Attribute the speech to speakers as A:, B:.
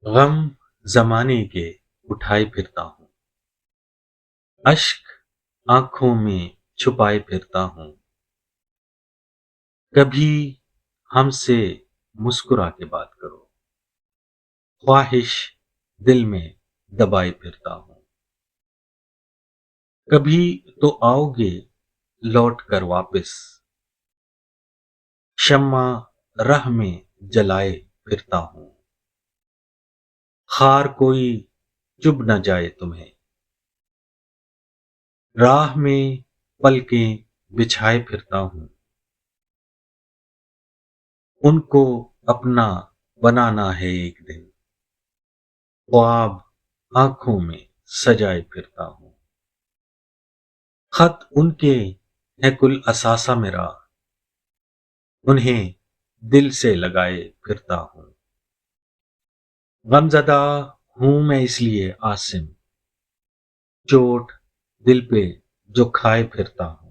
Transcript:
A: غم زمانے کے اٹھائے پھرتا ہوں، اشک آنکھوں میں چھپائے پھرتا ہوں، کبھی ہم سے مسکرا کے بات کرو، خواہش دل میں دبائے پھرتا ہوں، کبھی تو آؤ گے لوٹ کر واپس، شمع راہ میں جلائے پھرتا ہوں، خار کوئی چبھ نہ جائے تمہیں، راہ میں پلکیں بچھائے پھرتا ہوں، ان کو اپنا بنانا ہے ایک دن، خواب آنکھوں میں سجائے پھرتا ہوں، خط ان کے ہے کل اثاثہ میرا، انہیں دل سے لگائے پھرتا ہوں، غم زدہ ہوں میں اس لیے عاصم، چوٹ دل پہ جو کھائے پھرتا ہوں۔